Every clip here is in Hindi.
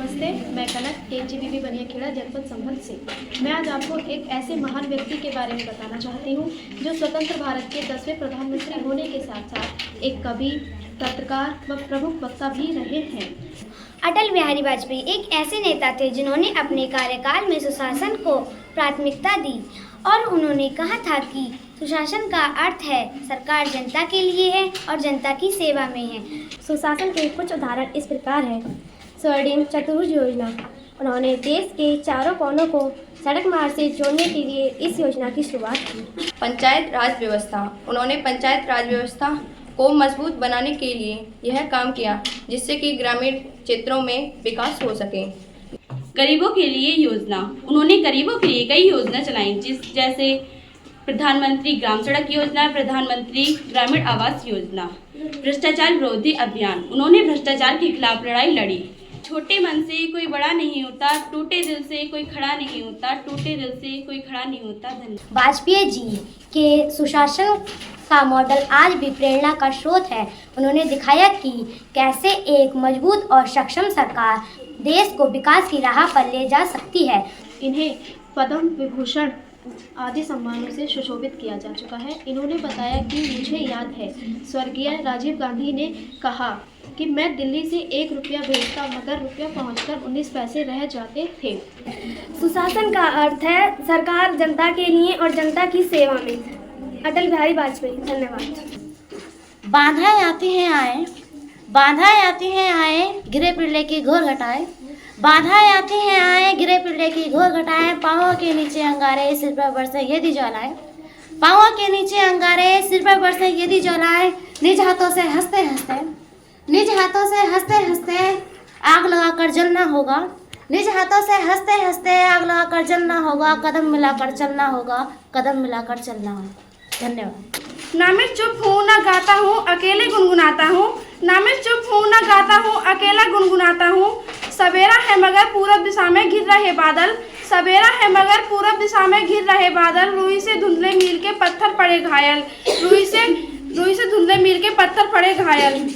नमस्ते, मैं कनक KGBB बनियाखेड़ा जनपद संभल से। मैं आज आपको एक ऐसे महान व्यक्ति के बारे में बताना चाहती हूँ जो स्वतंत्र भारत के 10वें प्रधानमंत्री होने के साथ साथ एक कवि, पत्रकार व प्रमुख वक्ता भी रहे हैं। अटल बिहारी वाजपेयी एक ऐसे नेता थे जिन्होंने अपने कार्यकाल में सुशासन को प्राथमिकता दी और उन्होंने कहा था कि सुशासन का अर्थ है सरकार जनता के लिए है और जनता की सेवा में है। सुशासन के कुछ उदाहरण इस प्रकार हैं। स्वर्णिम चतुर्भुज योजना, उन्होंने देश के चारों कोनों को सड़क मार्ग से जोड़ने के लिए इस योजना की शुरुआत की। पंचायत राज व्यवस्था, उन्होंने पंचायत राज व्यवस्था को मजबूत बनाने के लिए यह काम किया जिससे कि ग्रामीण क्षेत्रों में विकास हो सके। गरीबों के लिए योजना, उन्होंने गरीबों के लिए कई योजना चलाई जैसे प्रधानमंत्री ग्राम सड़क योजना, प्रधानमंत्री ग्रामीण आवास योजना। भ्रष्टाचार विरोधी अभियान, उन्होंने भ्रष्टाचार के खिलाफ लड़ाई लड़ी। छोटे मन से कोई बड़ा नहीं होता, टूटे दिल से कोई खड़ा नहीं होता, टूटे दिल से कोई खड़ा नहीं होता। धन्यवाद। वाजपेयी जी के सुशासन का मॉडल आज भी प्रेरणा का स्रोत है। उन्होंने दिखाया कि कैसे एक मजबूत और सक्षम सरकार देश को विकास की राह पर ले जा सकती है। इन्हें पद्म विभूषण आदि सम्मानों से सुशोभित किया जा चुका है। इन्होंने बताया कि मुझे याद है स्वर्गीय राजीव गांधी ने कहा कि मैं दिल्ली से 1 रुपया भेजता मगर रुपया पहुंचकर 19 पैसे रह जाते थे। सुशासन का अर्थ है सरकार जनता के लिए और जनता की सेवा में। अटल बिहारी वाजपेयी। धन्यवाद। बाधाएं आती हैं आए, बाधाएं आती हैं आए, गिरे पिड़ले की घोर घटाए। बाधाएं आती हैं आए, गिरे पिड़ले की घोर घटाए। पाँवों के नीचे अंगारे, सिर पर बरसे यदि ज्वालाएं। पाँवों के नीचे अंगारे, सिर पर बरसे यदि ज्वालाएं। निज हाथों से हंसते हंसते, निज हाथों से हंसते हंसते आग लगाकर जलना होगा। निज हाथों से हंसते हंसते आग लगाकर जलना होगा। कदम मिलाकर चलना होगा, कदम मिलाकर चलना होगा। धन्यवाद। ना मैं चुप हूँ ना गाता हूँ, अकेले गुनगुनाता हूँ। ना मैं चुप हूँ ना गाता हूँ, अकेला गुनगुनाता हूँ। सवेरा है मगर पूरब दिशा में घिर रहे बादल। सवेरा है मगर पूरब दिशा में घिर रहे बादल। रुई से धुंधले मील के पत्थर पड़े घायल। रुई से धुंधले मील के पत्थर पड़े घायल।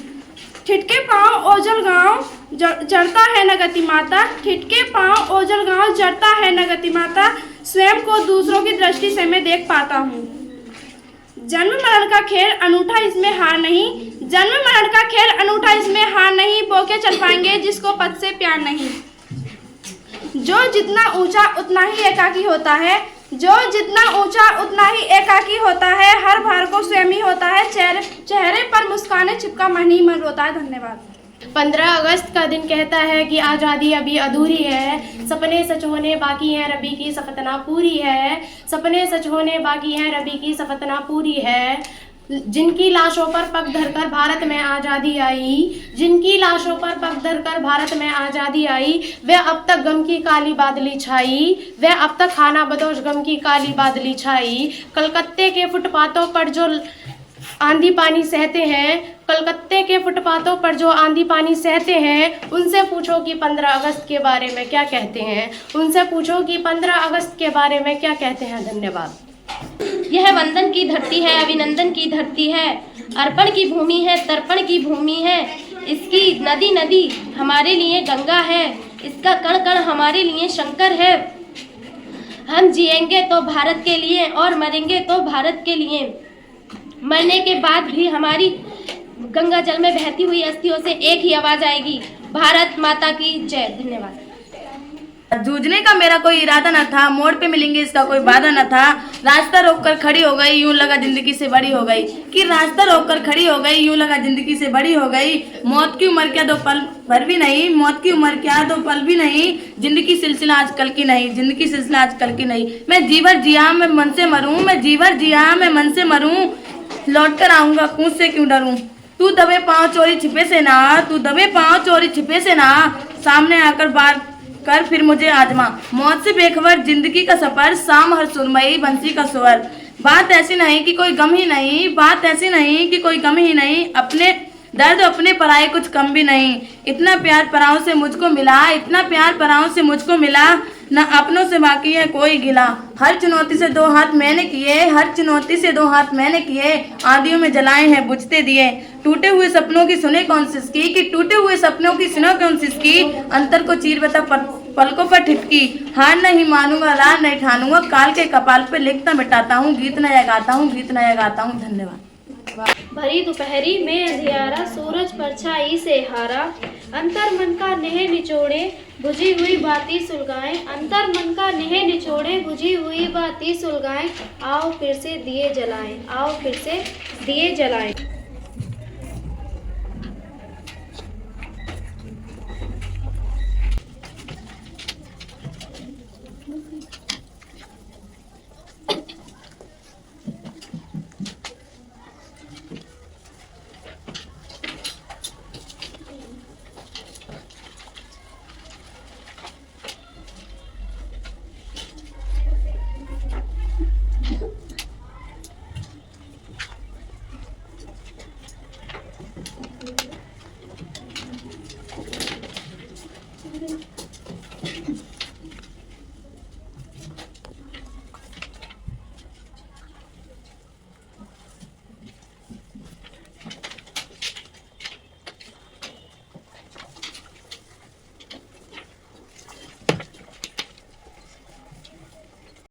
ठिठके पाँव ओझल गाँव जड़ता है न गति माता। ठिठके पाँव ओझल गाँव जड़ता है न गति माता। स्वयं को दूसरों की दृष्टि से मैं देख पाता हूँ। जन्म मरण का खेल अनूठा, इसमें हार नहीं। जन्म मरण का खेल अनूठा, इसमें हार नहीं। बोके चल पाएंगे जिसको पद से प्यार नहीं। जो जितना ऊंचा उतना ही एकाकी होता है। जो जितना ऊंचा उतना ही एकाकी होता है। हर भार को स्वयं ही होता है। चेहरे पर मुस्काने छिपका मन ही मन रोता है। धन्यवाद। 15 अगस्त का दिन कहता है कि आज़ादी अभी अधूरी है। सपने सच होने बाकी हैं, रबी की सफतना पूरी है। सपने सच होने बाकी हैं, रबी की सफतना पूरी है। जिनकी लाशों पर पग धरकर भारत में आज़ादी आई, जिनकी लाशों पर पग धरकर भारत में आज़ादी आई, वह अब तक गम की काली बादली छाई। वह अब तक खाना बदोश गम की काली बादली छाई। कलकत्ते के फुटपाथों पर जो आंधी पानी सहते हैं, कलकत्ते के फुटपाथों पर जो आंधी पानी सहते हैं, उनसे पूछो कि 15 अगस्त के बारे में क्या कहते हैं। उनसे पूछो कि 15 अगस्त के बारे में क्या कहते हैं। धन्यवाद। यह वंदन की धरती है, अभिनंदन की धरती है, अर्पण की भूमि है, तर्पण की भूमि है। इसकी नदी नदी हमारे लिए गंगा है, इसका कण कण हमारे लिए शंकर है। हम जिएंगे तो भारत के लिए और मरेंगे तो भारत के लिए। मरने के बाद भी हमारी गंगा जल में बहती हुई अस्थियों से एक ही आवाज आएगी, भारत माता की जय। धन्यवाद। जूझने का मेरा कोई इरादा न था, मोड़ पे मिलेंगे इसका कोई वादा न था। रास्ता रोककर खड़ी हो गई, यूं लगा जिंदगी से बड़ी हो गई। कि रास्ता रोककर खड़ी हो गई, यूं लगा जिंदगी से बड़ी हो गई। मौत की उम्र क्या 2 पल भर भी नहीं, मौत की उम्र क्या 2 पल भी नहीं। जिंदगी सिलसिला आजकल की नहीं, जिंदगी सिलसिला आजकल की नहीं। मैं जीवर जिया मैं मन से मरूं, मैं जीवर जिया मैं मन से मरूं। लौट कर आऊंगा कूद से क्यों डरूं। तू दबे पाँव चोरी छिपे से ना, तू दबे पाँव चोरी छिपे से ना। सामने आकर बार कर फिर मुझे आजमा। मौत से बेखबर जिंदगी का सफर, शाम हर सुरमई बंसी का स्वर। बात ऐसी नहीं कि कोई गम ही नहीं, बात ऐसी नहीं कि कोई गम ही नहीं। अपने दर्द अपने पराए कुछ कम भी नहीं। इतना प्यार पराओं से मुझको मिला, इतना प्यार पराओं से मुझको मिला। न अपनों से बाकी है कोई गिला। हर चुनौती से दो हाथ मैंने किए, हर चुनौती से दो हाथ मैंने किए, आंधियों में जलाए हैं बुझते दिए। टूटे हुए सपनों की सुने कोशिश की, कि टूटे हुए सपनों की सुनो कोशिश की, अंतर को चीर बता पलकों पर ठिपकी। हार नहीं मानूंगा, रार नहीं ठानूंगा, काल के कपाल पे लिखता मिटाता हूँ, गीत नया गाता हूँ, गीत नया गाता हूँ। धन्यवाद। भरी दोपहरी में अंधियारा, सूरज परछाई से हारा, अंतर मन का नेह निचोड़े, बुझी हुई बाती सुलगाएं, अंतर मन का नेह निचोड़े, बुझी हुई बाती सुलगाएं, आओ फिर से दिए जलाएं, आओ फिर से दिए जलाएं।